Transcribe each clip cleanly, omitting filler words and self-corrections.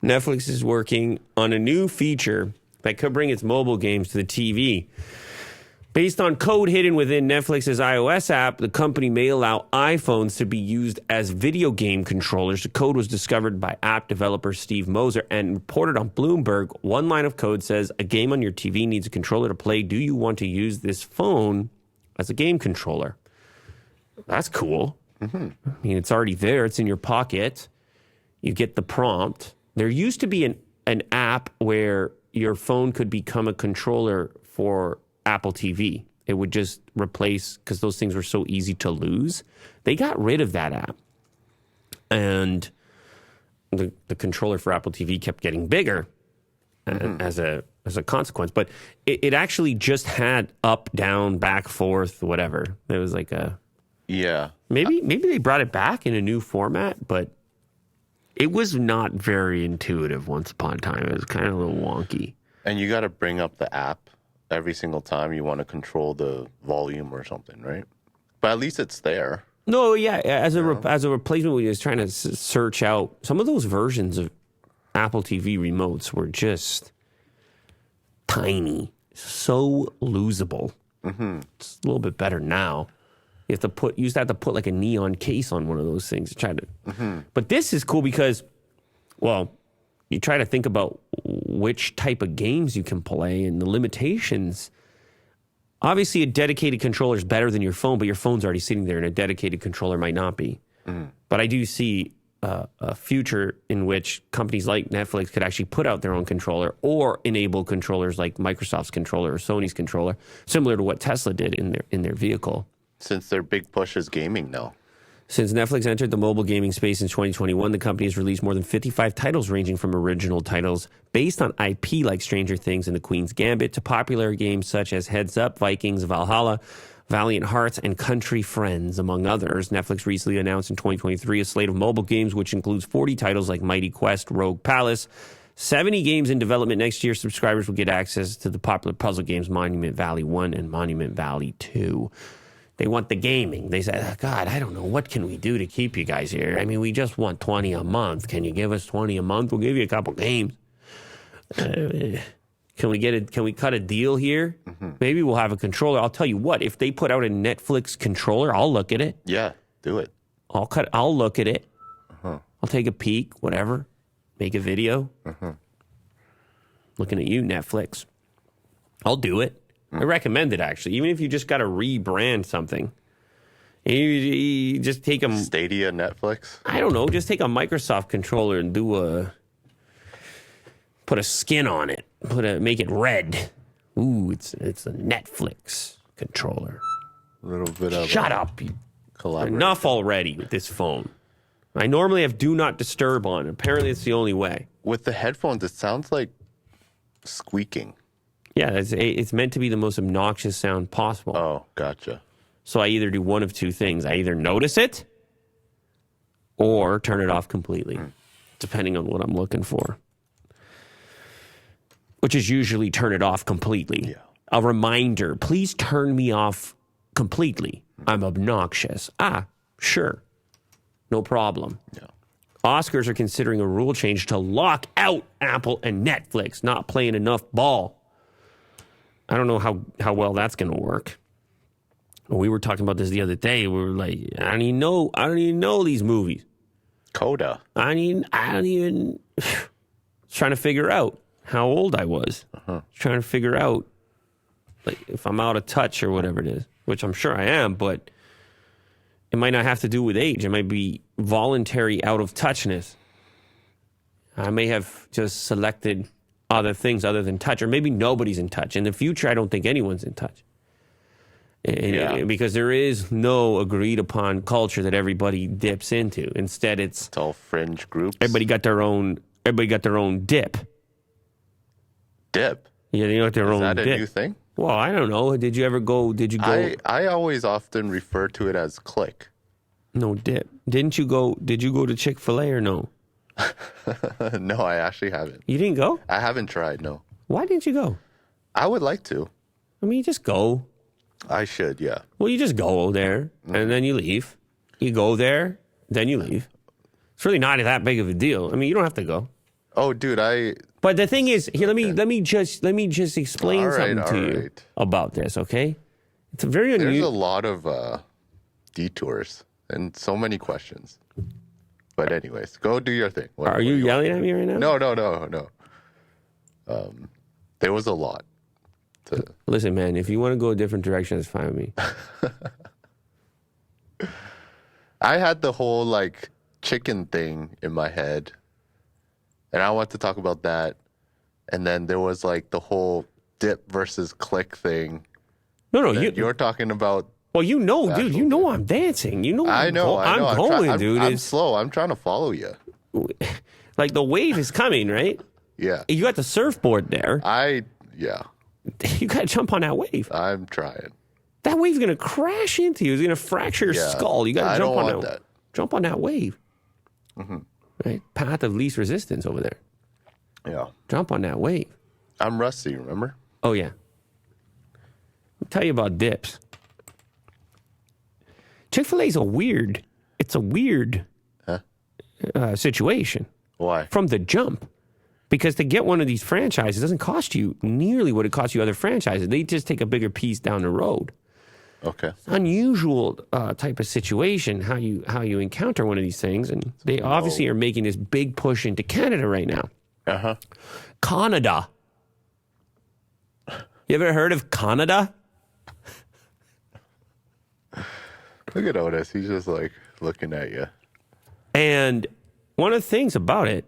Netflix is working on a new feature that could bring its mobile games to the TV. Based on code hidden within Netflix's iOS app, the company may allow iPhones to be used as video game controllers. The code was discovered by app developer Steve Moser and reported on Bloomberg. One line of code says, a game on your TV needs a controller to play. Do you want to use this phone as a game controller? That's cool. Mm-hmm. I mean, it's already there. It's in your pocket. You get the prompt. There used to be an app where your phone could become a controller for Apple TV. It would just replace, because those things were so easy to lose. They got rid of that app. And the controller for Apple TV kept getting bigger as a consequence. But it actually just had up, down, back, forth, whatever. It was like a... Yeah. Maybe they brought it back in a new format, but it was not very intuitive once upon a time. It was kind of a little wonky. And you got to bring up the app every single time you want to control the volume or something, right? But at least it's there. No, yeah. As a replacement, we was trying to search out some of those versions of Apple TV remotes were just tiny, so losable. Mm-hmm. It's a little bit better now. You used to have to put like a neon case on one of those things to try to. Mm-hmm. But this is cool because, well, you try to think about which type of games you can play and the limitations. Obviously, a dedicated controller is better than your phone, but your phone's already sitting there, and a dedicated controller might not be. Mm-hmm. But I do see a future in which companies like Netflix could actually put out their own controller or enable controllers like Microsoft's controller or Sony's controller, similar to what Tesla did in their vehicle. Since their big push is gaming now. Since Netflix entered the mobile gaming space in 2021, the company has released more than 55 titles ranging from original titles based on IP like Stranger Things and The Queen's Gambit to popular games such as Heads Up, Vikings, Valhalla, Valiant Hearts, and Country Friends, among others. Netflix recently announced in 2023 a slate of mobile games which includes 40 titles like Mighty Quest, Rogue Palace, 70 games in development next year. Subscribers will get access to the popular puzzle games Monument Valley 1 and Monument Valley 2. They want the gaming. They said, God, I don't know. What can we do to keep you guys here? I mean, we just want 20 a month. Can you give us 20 a month? We'll give you a couple games. Can we cut a deal here? Mm-hmm. Maybe we'll have a controller. I'll tell you what, if they put out a Netflix controller, I'll look at it. Yeah, do it. I'll look at it. Uh-huh. I'll take a peek, whatever. Make a video. Uh-huh. Looking at you, Netflix. I'll do it. I recommend it, actually. Even if you just got to rebrand something. You just take a... Stadia Netflix? I don't know. Just take a Microsoft controller and put a skin on it. Make it red. Ooh, it's a Netflix controller. A little bit of... Shut up. Enough already with this phone. I normally have Do Not Disturb on. Apparently, it's the only way. With the headphones, it sounds like squeaking. Yeah, it's meant to be the most obnoxious sound possible. Oh, gotcha. So I either do one of two things. I either notice it or turn it off completely, depending on what I'm looking for. Which is usually turn it off completely. Yeah. A reminder, please turn me off completely. I'm obnoxious. Sure. No problem. Yeah. Oscars are considering a rule change to lock out Apple and Netflix not playing enough ball. I don't know how well that's going to work. We were talking about this the other day. We were like, I don't even know these movies. Coda. I don't even trying to figure out how old I was. Uh-huh. Trying to figure out like if I'm out of touch or whatever it is, which I'm sure I am, but it might not have to do with age. It might be voluntary out of touchness. I may have just selected other things other than touch, or maybe nobody's in touch. In the future, I don't think anyone's in touch. Because there is no agreed upon culture that everybody dips into. Instead, it's all fringe groups. Everybody got their own dip. Dip? Yeah, they got their own dip. Is that a new thing? Well, I don't know. Did you go? I always often refer to it as click. No, dip. Did you go to Chick-fil-A or no? No, I actually haven't. You didn't go? I haven't tried, no. Why didn't you go? I would like to. I mean, you just go. I should, yeah. Well, you just go there, and then you leave. You go there, then you leave. It's really not that big of a deal. I mean, you don't have to go. Oh, dude, But the thing is, here, let me just explain something to you right. about this, okay? It's a very There's a unusual. lot of detours and so many questions. But anyways, go do your thing. Are you yelling at me right now? No. There was a lot. Listen, man, if you want to go a different direction, it's fine with me. I had the whole like chicken thing in my head, and I want to talk about that. And then there was like the whole dip versus click thing. No, You're talking about. Well, you know, dude, you know I'm dancing. You know I know. I'm going, dude. I'm slow. I'm trying to follow you. Like the wave is coming, right? Yeah. You got the surfboard there. Yeah. You got to jump on that wave. I'm trying. That wave's going to crash into you. It's going to fracture your skull. You got to jump on that wave. Mm-hmm. Right? Path of least resistance over there. Yeah. Jump on that wave. I'm rusty, remember? Oh, yeah. I'll tell you about dips. Chick-fil-A is a weird situation. Why? From the jump. Because to get one of these franchises doesn't cost you nearly what it costs you other franchises. They just take a bigger piece down the road. Okay. Unusual type of situation, how you encounter one of these things. And they obviously are making this big push into Canada right now. Uh-huh. Canada. You ever heard of Canada? Look at Otis. He's just like looking at you. And one of the things about it,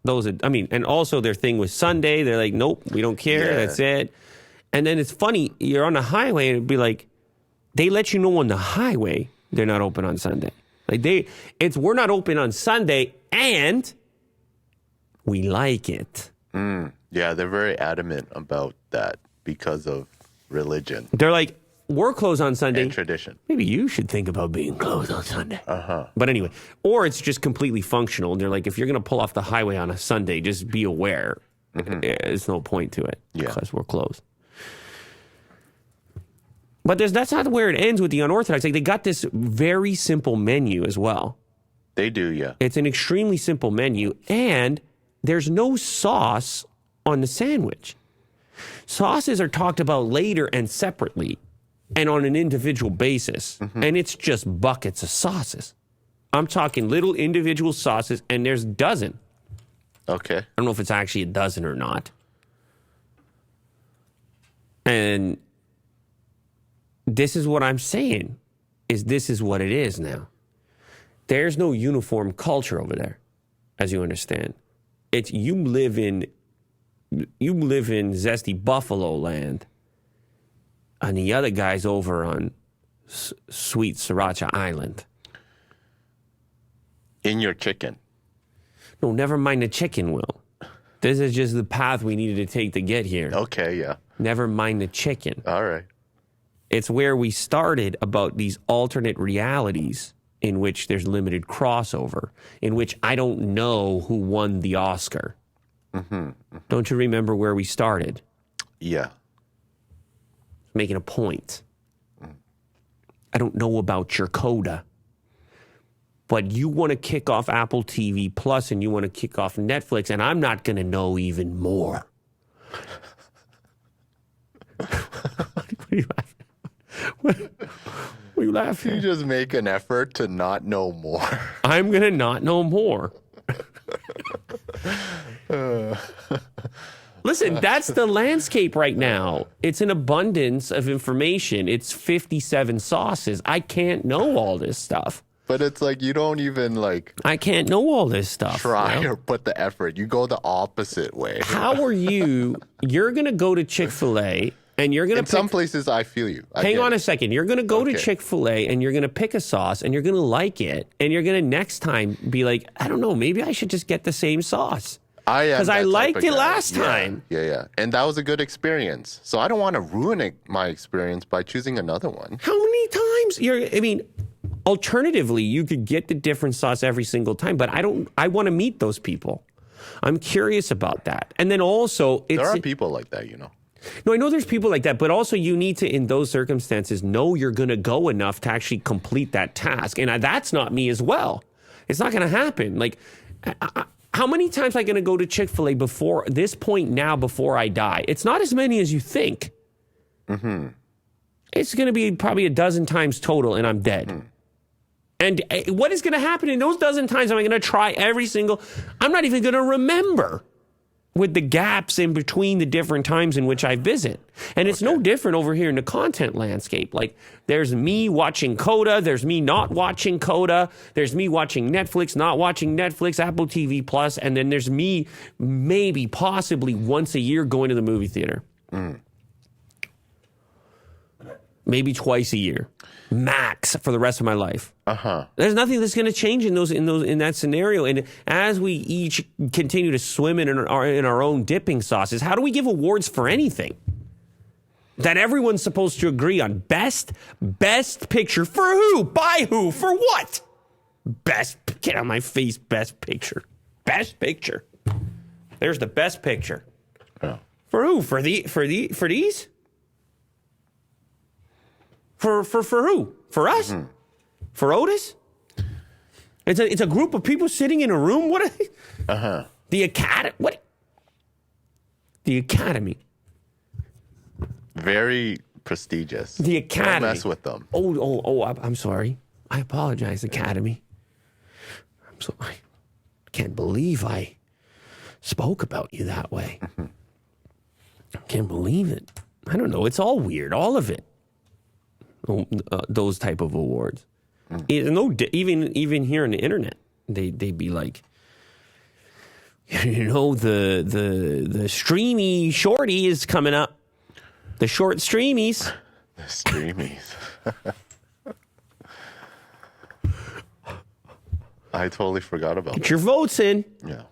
and also their thing was Sunday. They're like, nope, we don't care. Yeah. That's it. And then it's funny, you're on the highway and it'd be like, they let you know on the highway they're not open on Sunday. Like we're not open on Sunday and we like it. Yeah, they're very adamant about that because of religion. They're like, we're closed on Sunday. And tradition. Maybe you should think about being closed on Sunday. But anyway, or it's just completely functional. And they're like, if you're going to pull off the highway on a Sunday, just be aware. There's no point to it because we're closed. But that's not where it ends with the unorthodox. Like they got this very simple menu as well. They do, yeah. It's an extremely simple menu, and there's no sauce on the sandwich. Sauces are talked about later and separately and on an individual basis, and it's just buckets of sauces. I'm talking little individual sauces, and there's a dozen. Okay. I don't know if it's actually a dozen or not. And this is what I'm saying, this is what it is now. There's no uniform culture over there, as you understand. It's you live in zesty Buffalo land, and the other guy's over on sweet Sriracha Island. In your chicken. No, never mind the chicken, Will. This is just the path we needed to take to get here. Okay, yeah. Never mind the chicken. All right. It's where we started about these alternate realities in which there's limited crossover, in which I don't know who won the Oscar. Don't you remember where we started? Yeah. Making a point. I don't know about your coda. But you want to kick off Apple TV Plus and you want to kick off Netflix, and I'm not going to know even more. What are you laughing? What are you laughing? You just make an effort to not know more. I'm going to not know more. Listen, that's the landscape right now. It's an abundance of information. It's 57 sauces. I can't know all this stuff. But it's like you don't even like I can't know all this stuff. try or put the effort. You go the opposite way. How are you? You're going to go to Chick-fil-A and you're going to In some places, I feel you. Hang on a second. You're going to go to Chick-fil-A and you're going to pick a sauce and you're going to like it. And you're going to next time be like, I don't know, maybe I should just get the same sauce. Because I liked it last time. Yeah. And that was a good experience. So I don't want to ruin my experience by choosing another one. How many times? Alternatively, you could get the different sauce every single time, but I want to meet those people. I'm curious about that. And then also, there are people like that, you know. No, I know there's people like that, but also you need to, in those circumstances, know you're going to go enough to actually complete that task. And that's not me as well. It's not going to happen. Like, how many times am I going to go to Chick-fil-A before this point now before I die? It's not as many as you think. Mm-hmm. It's going to be probably a dozen times total, and I'm dead. Mm. And what is going to happen in those dozen times? Am I going to try every single? I'm not even going to remember with the gaps in between the different times in which I visit. And it's no different over here in the content landscape. Like, there's me watching Coda. There's me not watching Coda. There's me watching Netflix, not watching Netflix, Apple TV Plus. And then there's me maybe, possibly once a year going to the movie theater. Mm. Maybe twice a year, max, for the rest of my life. There's nothing that's going to change in that scenario. And as we each continue to swim in our own dipping sauces, how do we give awards for anything that everyone's supposed to agree on? Best picture for who? By who? For what? Get out of my face. Best picture. There's the best picture. Oh. For who? For these? For who? For us? Mm-hmm. For Otis? It's a group of people sitting in a room. What? The Academy. What? The Academy. Very prestigious. The Academy. Don't mess with them. I'm sorry. I apologize, Academy. I can't believe I spoke about you that way. Mm-hmm. I can't believe it. I don't know. It's all weird. All of it. Those type of awards. Even here on the internet, they'd be like, the streamy shorty is coming up. The short streamies. The streamies. I totally forgot about that. Get your votes in. Yeah.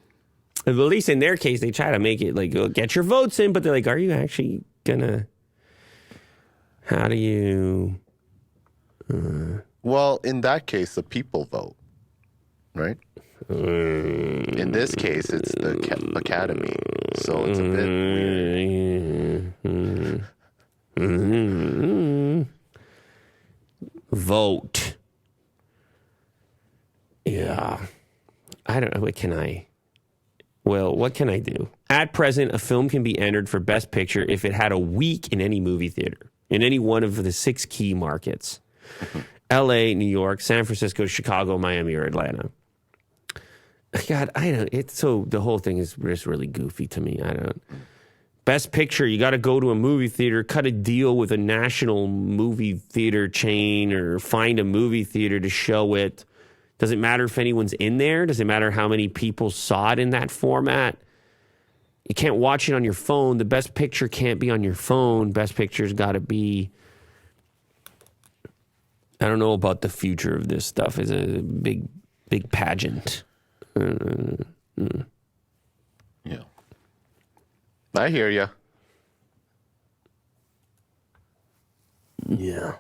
At least in their case, they try to make it like, get your votes in, but they're like, are you actually gonna... How do you... Well, in that case, the people vote, right? In this case, it's the Academy, so it's a bit weird. Vote. Yeah. I don't know. What can I do? At present, a film can be entered for Best Picture if it had a week in any movie theater, in any one of the 6 key markets. L.A., New York, San Francisco, Chicago, Miami, or Atlanta. God, I don't. It's so the whole thing is just really goofy to me. I don't. Best Picture, you got to go to a movie theater, cut a deal with a national movie theater chain, or find a movie theater to show it. Doesn't matter if anyone's in there. Doesn't matter how many people saw it in that format. You can't watch it on your phone. The Best Picture can't be on your phone. Best Picture's got to be. I don't know about the future of this stuff. It's a big pageant. Yeah. I hear you. Yeah.